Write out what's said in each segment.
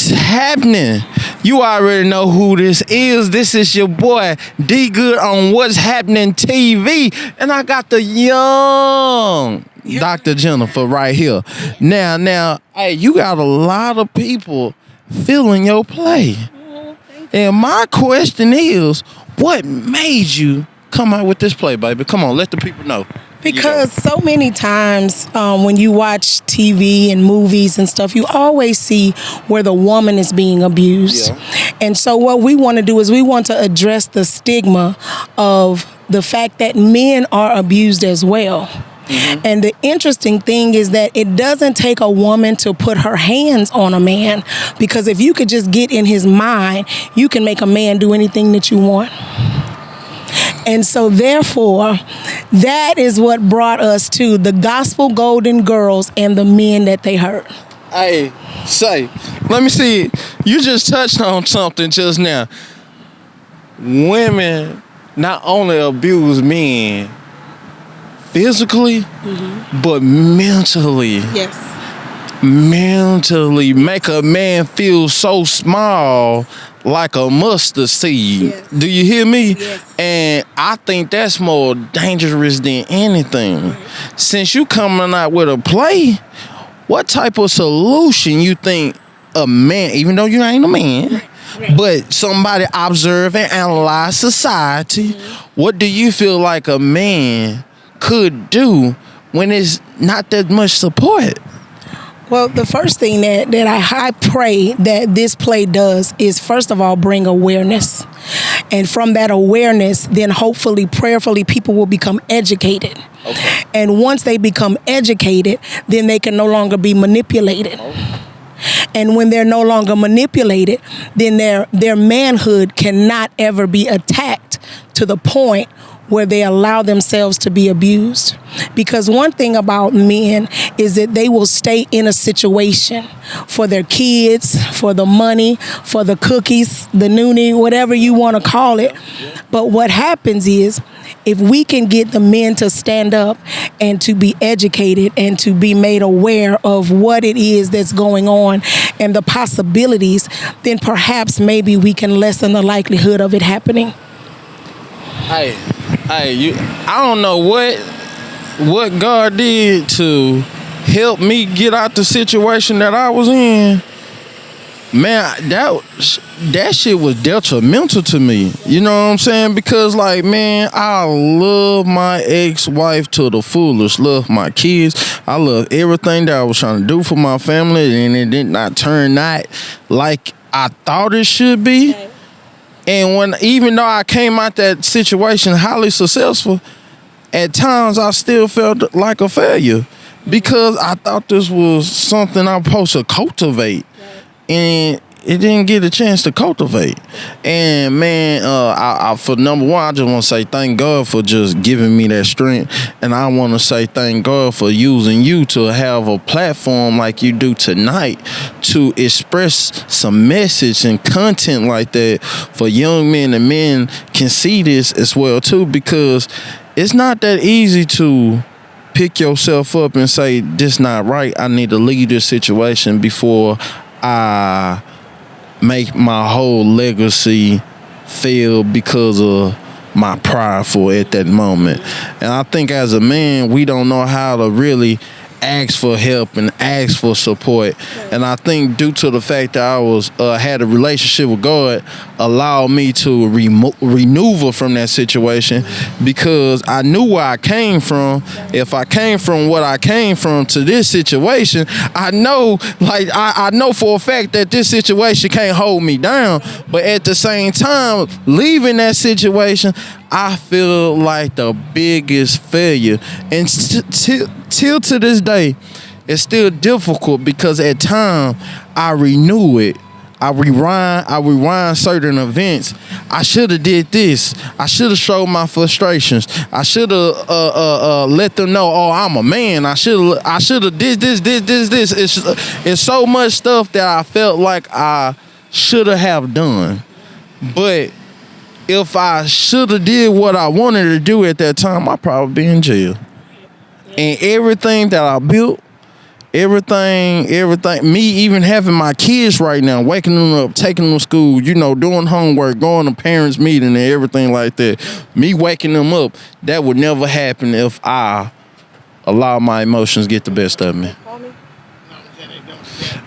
What's happening? You already know who this is. This is your boy D Good on What's Happening TV, and I got the young Dr. Jennifer right here. Now, hey, you got a lot of people feeling your play, and my question is, what made you come out with this play, baby? Come on, let the people know. Because so many times when you watch TV and movies and stuff, you always see where the woman is being abused. Yeah. And so what we want to do is we want to address the stigma of the fact that men are abused as well. Mm-hmm. And the interesting thing is that it doesn't take a woman to put her hands on a man, because if you could just get in his mind, you can make a man do anything that you want. And so therefore, that is what brought us to the gospel golden girls and the men that they hurt. Hey, let me see. You just touched on something just now. Women not only abuse men physically, but mentally. Yes. Mentally make a man feel so small, like a mustard seed. Yes. Do you hear me? Yes. And I think that's more dangerous than anything. Right. Since you coming out with a play, what type of solution you think a man, even though you ain't a man, right. but somebody observe and analyze society, what do you feel like a man could do when it's not that much support? Well, the first thing that I pray that this play does is, first of all, bring awareness. And from that awareness, then hopefully, prayerfully, people will become educated. Okay. And once they become educated, then they can no longer be manipulated. Okay. And when they're no longer manipulated, then their manhood cannot ever be attacked to the point where they allow themselves to be abused. Because one thing about men is that they will stay in a situation for their kids, for the money, for the cookies, the noonie, whatever you want to call it. But what happens is, if we can get the men to stand up and to be educated and to be made aware of what it is that's going on and the possibilities, then perhaps maybe we can lessen the likelihood of it happening. Hey, I don't know what God did to help me get out the situation that I was in. Man, that shit was detrimental to me. You know what I'm saying? Because, like, man, I love my ex-wife to the fullest. Love my kids. I love everything that I was trying to do for my family, and it did not turn out like I thought it should be. Okay. And even though I came out that situation highly successful, at times I still felt like a failure, because I thought this was something I'm supposed to cultivate, and it didn't get a chance to cultivate. And man, I for number one, I just want to say thank God for just giving me that strength, and I want to say thank God for using you to have a platform like you do tonight to express some message and content like that for young men, and men can see this as well too, because it's not that easy to pick yourself up and say, this not right, I need to leave this situation before I make my whole legacy fail because of my prideful at that moment. And I think as a man, we don't know how to really ask for help and ask for support. And I think due to the fact that I was had a relationship with God, allowed me to maneuver from that situation, because I knew where I came from. If I came from what I came from to this situation, I know, like, I know for a fact that this situation can't hold me down. But at the same time, leaving that situation, I feel like the biggest failure. And till to this day, it's still difficult, because at times I renew it. I rewind certain events. I should have did this. I should have showed my frustrations. I should have let them know, oh, I'm a man. I should have did this. It's so much stuff that I felt like I should have done. But if I should have did what I wanted to do at that time, I'd probably be in jail. And everything that I built, everything, me even having my kids right now, waking them up, taking them to school, doing homework, going to parents meeting and everything like that. Me waking them up, that would never happen if I allow my emotions get the best of me.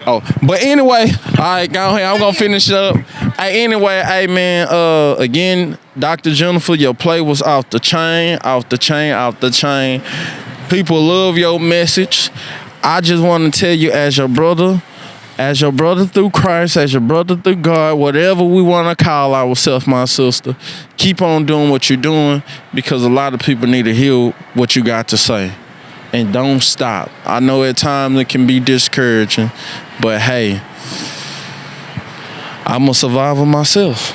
Oh, but anyway, all right, go ahead. I'm gonna finish up. Hey, anyway, hey man, again, Dr. Jennifer, your play was off the chain. People love your message. I just want to tell you, as your brother through Christ, as your brother through God, whatever we want to call ourselves, my sister, keep on doing what you're doing, because a lot of people need to hear what you got to say. And don't stop. I know at times it can be discouraging, but hey, I'm a survivor myself.